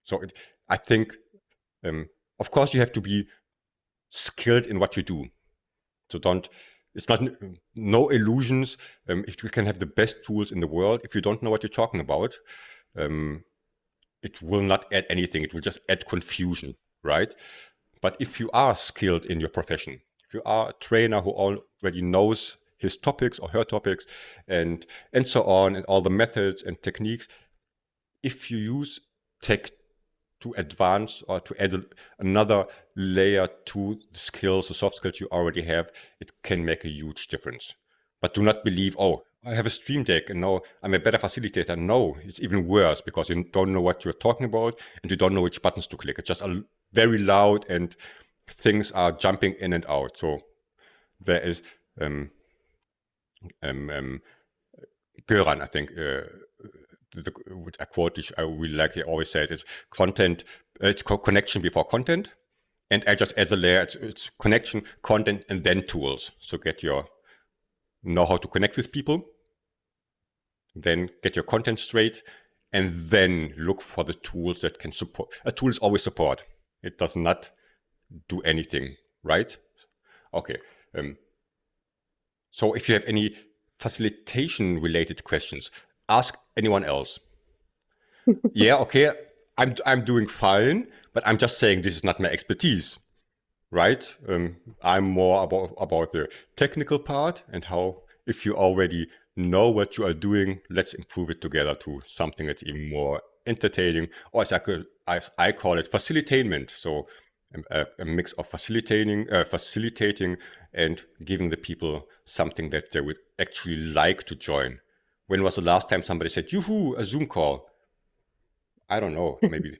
[SPEAKER 2] So I think, of course, you have to be skilled in what you do. So it's not, no illusions. If you can have the best tools in the world, if you don't know what you're talking about, it will not add anything. It will just add confusion, right? But if you are skilled in your profession, if you are a trainer who already knows his topics or her topics and so on, and all the methods and techniques, if you use tech to advance or to add another layer to the skills, the soft skills you already have, it can make a huge difference. But do not believe, oh, I have a Stream Deck and now I'm a better facilitator. No, it's even worse because you don't know what you're talking about and you don't know which buttons to click. It's just very loud and things are jumping in and out. So there is Göran, I think, a quote which I really like, he always says, it's content, it's connection before content. And I just add the layer, it's connection, content, and then tools. So know how to connect with people, then get your content straight, and then look for the tools that can support. A tool is always support. It does not do anything, right? Okay. So if you have any facilitation related questions, ask anyone else. Yeah, okay, I'm doing fine, but I'm just saying this is not my expertise, right? I'm more about the technical part and how, if you already know what you are doing, let's improve it together to something that's even more entertaining, or as I call it, facilitainment. So a mix of facilitating and giving the people something that they would actually like to join. When was the last time somebody said, "Yoo-hoo, a Zoom call"? I don't know, maybe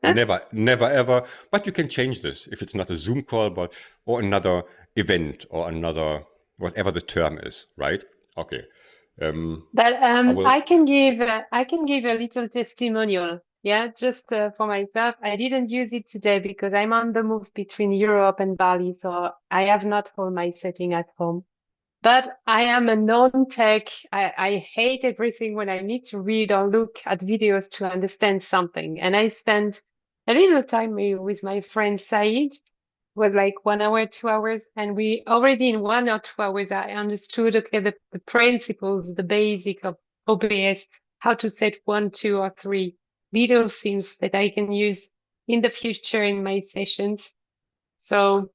[SPEAKER 2] never ever. But you can change this if it's not a Zoom call, or another event or another, whatever the term is, right? Okay.
[SPEAKER 1] But
[SPEAKER 2] I will.
[SPEAKER 1] I can give a little testimonial. Yeah, just for myself. I didn't use it today because I'm on the move between Europe and Bali, so I have not all my setting at home. But I am a non-tech. I hate everything when I need to read or look at videos to understand something. And I spent a little time with my friend Said. Was like 1 hour, 2 hours, and we already in 1 or 2 hours I understood the principles, the basic of OBS, how to set 1, 2, or 3 little things that I can use in the future in my sessions. So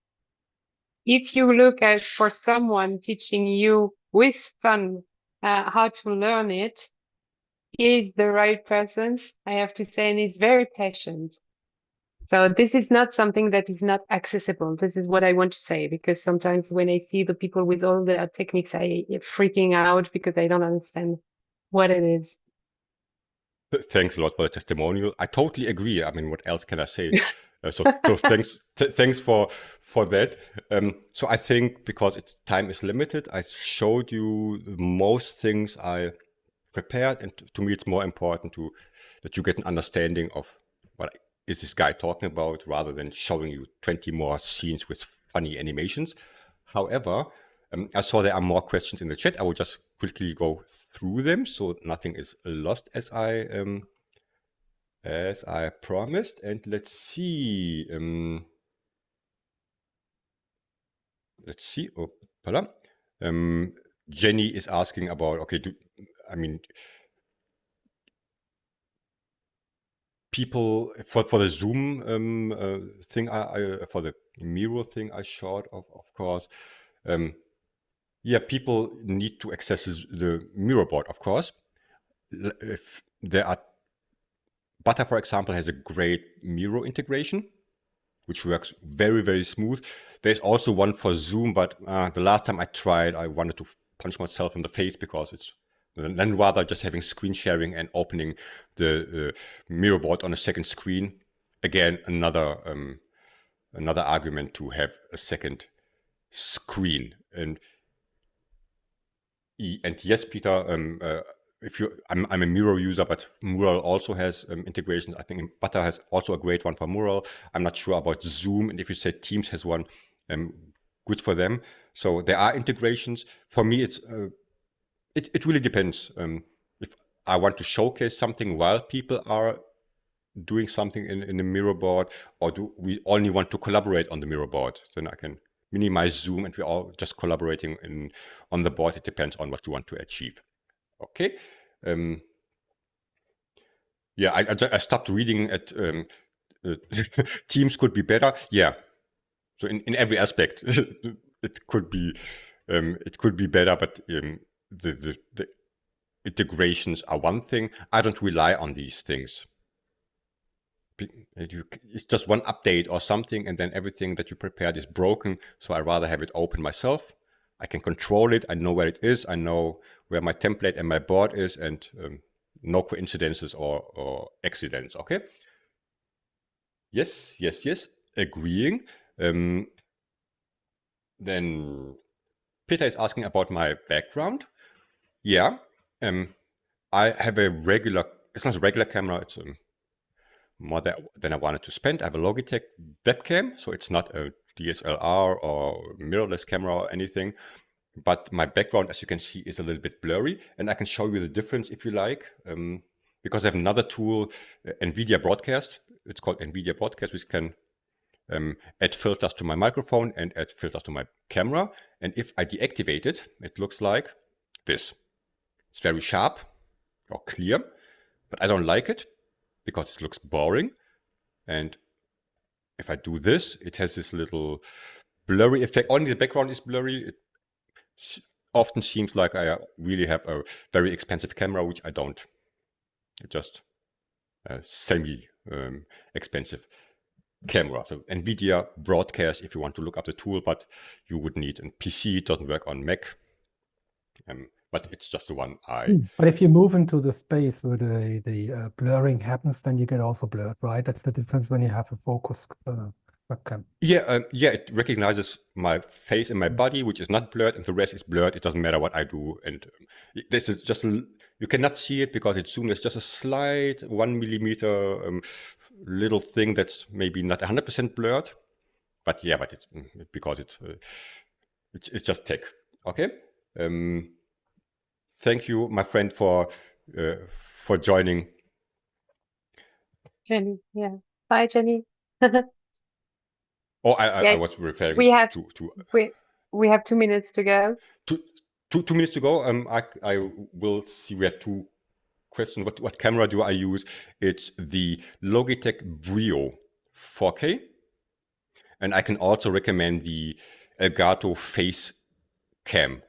[SPEAKER 1] if you look at for someone teaching you with fun how to learn it, he is the right person, I have to say, and he's very patient. So this is not something that is not accessible. This is what I want to say, because sometimes when I see the people with all their techniques, I get freaking out because I don't understand what it is.
[SPEAKER 2] Thanks a lot for the testimonial. I totally agree. I mean, what else can I say? So thanks for that. So I think because time is limited, I showed you most things I prepared, and to me, it's more important that you get an understanding of what is this guy talking about, rather than showing you 20 more scenes with funny animations. However, I saw there are more questions in the chat. I will just quickly go through them so nothing is lost, as I promised. And let's see. Oh, pardon. Jenny is asking about, okay, people for the Zoom thing, for the Miro thing I showed, of course. Yeah, people need to access the Miro board, of course. If there are, Butter, for example, has a great Miro integration, which works very, very smooth. There's also one for Zoom, but the last time I tried, I wanted to punch myself in the face, because it's then rather just having screen sharing and opening the Miro board on a second screen. Again, another argument to have a second screen. And yes, Peter, I'm a Miro user, but Mural also has integrations. I think Butter has also a great one for Mural. I'm not sure about Zoom, and if you say Teams has one, good for them. So there are integrations. For me, it really depends. If I want to showcase something while people are doing something in the Miro board, or do we only want to collaborate on the Miro board, then I can minimize Zoom and we're all just collaborating on the board. It depends on what you want to achieve. Okay. Yeah, I stopped reading at Teams could be better. Yeah. So in every aspect, it could be better, but the integrations are one thing. I don't rely on these things. It's just one update or something, and then everything that you prepared is broken. So I rather have it open myself. I can control it. I know where it is. I know where my template and my board is, and no coincidences or accidents. Okay. Yes. Agreeing. Then Peter is asking about my background. Yeah. I have it's not a regular camera. It's more than I wanted to spend. I have a Logitech webcam, so it's not a DSLR or mirrorless camera or anything. But my background, as you can see, is a little bit blurry, and I can show you the difference if you like, because I have another tool, NVIDIA Broadcast. It's called NVIDIA Broadcast, which can add filters to my microphone and add filters to my camera. And if I deactivate it, it looks like this. It's very sharp or clear, but I don't like it, because it looks boring. And if I do this, it has this little blurry effect. Only the background is blurry. It often seems like I really have a very expensive camera, which I don't. It's just a semi-expensive camera. So NVIDIA Broadcast, if you want to look up the tool, but you would need a PC. It doesn't work on Mac. But it's just the one
[SPEAKER 3] But if you move into the space where the blurring happens, then you get also blurred, right? That's the difference when you have a focus webcam.
[SPEAKER 2] Yeah, it recognizes my face and my body, which is not blurred, and the rest is blurred. It doesn't matter what I do. And this is just, you cannot see it because it's zoomed. It's just a slight 1 millimeter little thing that's maybe not 100% blurred. But yeah, but it's because it's just tech. Okay. Thank you, my friend, for joining.
[SPEAKER 1] Jenny, yeah. Bye, Jenny.
[SPEAKER 2] Oh, I was referring to.
[SPEAKER 1] We have 2 minutes to go.
[SPEAKER 2] 2 minutes to go. I will see. We have 2 questions. What camera do I use? It's the Logitech Brio 4K, and I can also recommend the Elgato Face Cam.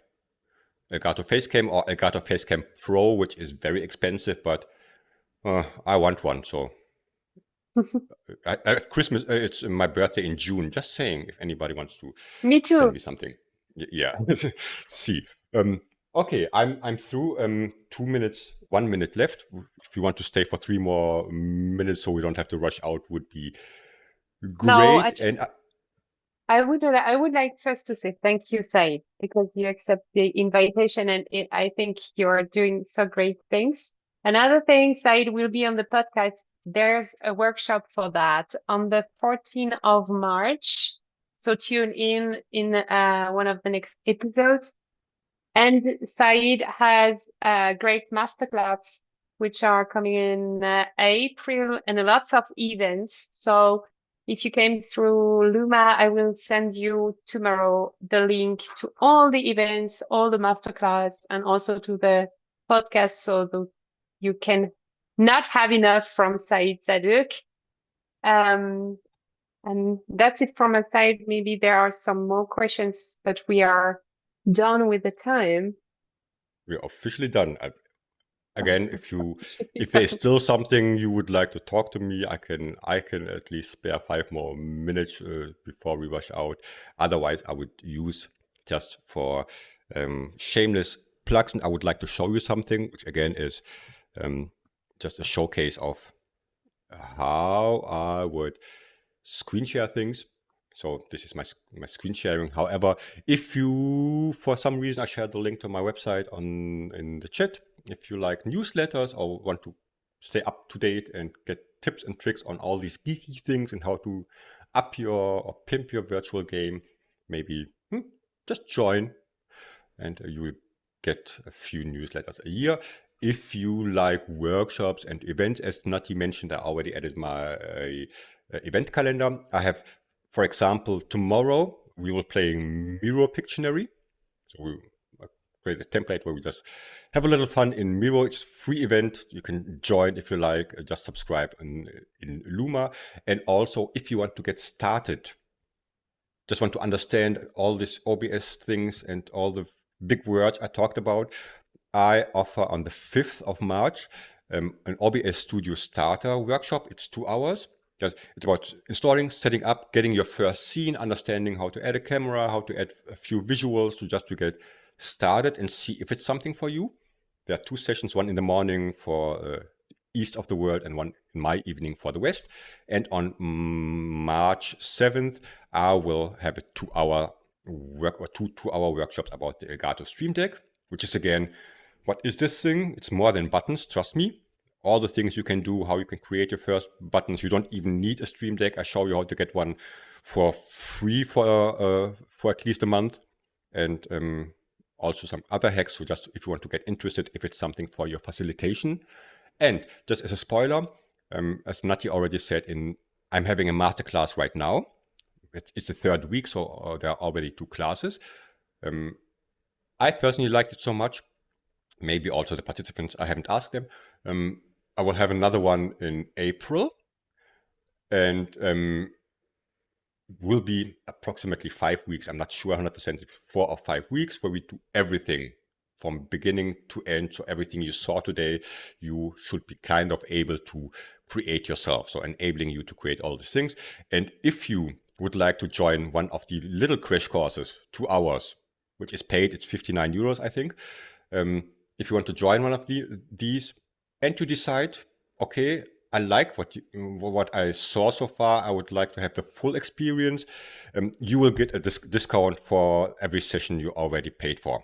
[SPEAKER 2] Elgato Face Cam or Elgato Face Cam Pro, which is very expensive, but I want one. So at Christmas, it's my birthday in June. Just saying, if anybody wants to
[SPEAKER 1] Me too.
[SPEAKER 2] send me something. Yeah. See. Okay, I'm through. 2 minutes, 1 minute left. If you want to stay for 3 more minutes, so we don't have to rush out, would be great.
[SPEAKER 1] No,
[SPEAKER 2] and
[SPEAKER 1] I would like first to say thank you, Said, because you accept the invitation, and I think you're doing so great things. Another thing, Said will be on the podcast. There's a workshop for that on the 14th of March. So tune in one of the next episodes. And Said has a great masterclass, which are coming in April, and lots of events. So if you came through Luma, I will send you tomorrow the link to all the events, all the masterclass, and also to the podcast, so that you can not have enough from Said Zaduk. And that's it from my side. Maybe there are some more questions, but we are done with the time.
[SPEAKER 2] We're officially done. Again, if there's still something you would like to talk to me, I can at least spare 5 more minutes before we rush out. Otherwise, I would use just for shameless plugs, and I would like to show you something, which again is just a showcase of how I would screen share things. So this is my screen sharing. However, if you, for some reason, I shared the link to my website in the chat. If you like newsletters or want to stay up to date and get tips and tricks on all these geeky things and how to up your or pimp your virtual game, maybe just join, and you will get a few newsletters a year. If you like workshops and events, as Nathy mentioned, I already added my event calendar. I have, for example, tomorrow we will play Miro Pictionary. So we create a template where we just have a little fun in Miro. It's a free event. You can join if you like. Just subscribe in Luma. And also, if you want to get started, just want to understand all these OBS things and all the big words I talked about, I offer on the 5th of March an OBS Studio Starter workshop. It's 2 hours. It's about installing, setting up, getting your first scene, understanding how to add a camera, how to add a few visuals to get started and see if it's something for you. There are 2 sessions, one in the morning for east of the world and one in my evening for the west. And on March 7th, I will have a 2-hour two-hour workshops about the Elgato Stream Deck, which is again, what is this thing? It's more than buttons, trust me. All the things you can do, how you can create your first buttons. You don't even need a Stream Deck. I show you how to get one for free for at least a month. And also some other hacks. So just if you want to get interested, if it's something for your facilitation. And just as a spoiler, as Nathy already said, I'm having a masterclass right now. It's the 3rd week, so there are already 2 classes. I personally liked it so much. Maybe also the participants, I haven't asked them. I will have another one in April, and will be approximately 5 weeks. I'm not sure 100%, 4 or 5 weeks, where we do everything from beginning to end. So everything you saw today, you should be kind of able to create yourself. So enabling you to create all these things. And if you would like to join one of the little crash courses, 2 hours, which is paid, it's 59 euros, I think. If you want to join one of these and you decide, okay, I like what I saw so far, I would like to have the full experience, you will get a discount for every session you already paid for.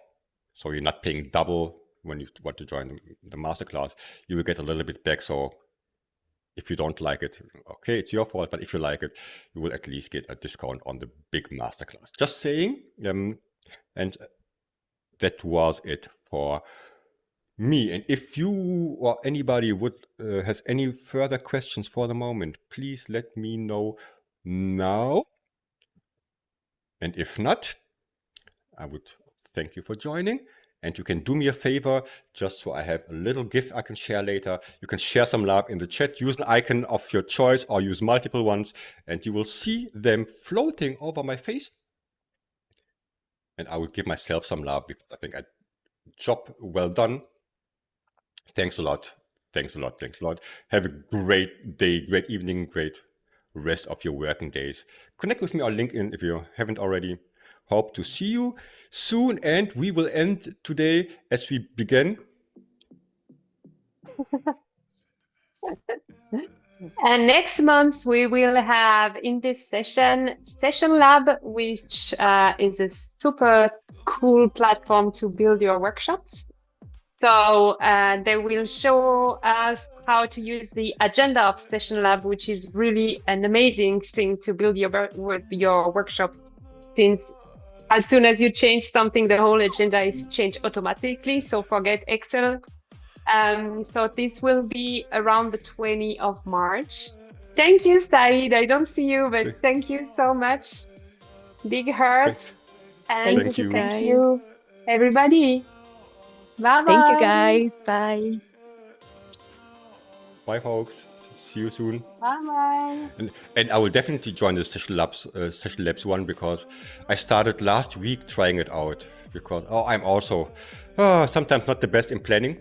[SPEAKER 2] So you're not paying double when you want to join the masterclass. You will get a little bit back. So if you don't like it, okay, it's your fault. But if you like it, you will at least get a discount on the big masterclass. Just saying. And that was it for me. And if you or anybody has any further questions for the moment, please let me know now. And if not, I would thank you for joining. And you can do me a favor, just so I have a little GIF I can share later. You can share some love in the chat, use an icon of your choice or use multiple ones, and you will see them floating over my face. And I will give myself some love because I think job well done. Thanks a lot. Thanks a lot. Thanks a lot. Have a great day, great evening, great rest of your working days. Connect with me on LinkedIn if you haven't already. Hope to see you soon. And we will end today as we began.
[SPEAKER 1] And next month, we will have in this session Lab, which is a super cool platform to build your workshops. So they will show us how to use the agenda of Session Lab, which is really an amazing thing to build your workshops, since as soon as you change something, the whole agenda is changed automatically. So forget Excel. So this will be around the 20th of March. Thank you, Said. I don't see you, but thank you so much. Big heart. And
[SPEAKER 4] Thank you,
[SPEAKER 1] thank
[SPEAKER 4] guys.
[SPEAKER 1] you, everybody. Bye-bye.
[SPEAKER 4] Thank you, guys. Bye.
[SPEAKER 2] Bye, folks. See you soon.
[SPEAKER 1] Bye-bye.
[SPEAKER 2] And I will definitely join the Session Labs one, because I started last week trying it out, because I'm also sometimes not the best in planning.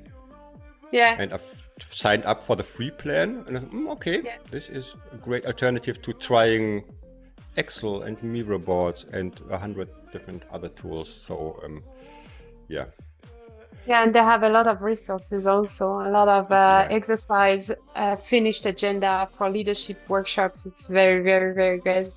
[SPEAKER 1] Yeah.
[SPEAKER 2] And I've signed up for the free plan, and I thought, okay, this is a great alternative to trying Excel and Miro boards and 100 different other tools. So yeah.
[SPEAKER 1] Yeah, and they have a lot of resources also, a lot of exercise, finished agenda for leadership workshops. It's very, very, very good.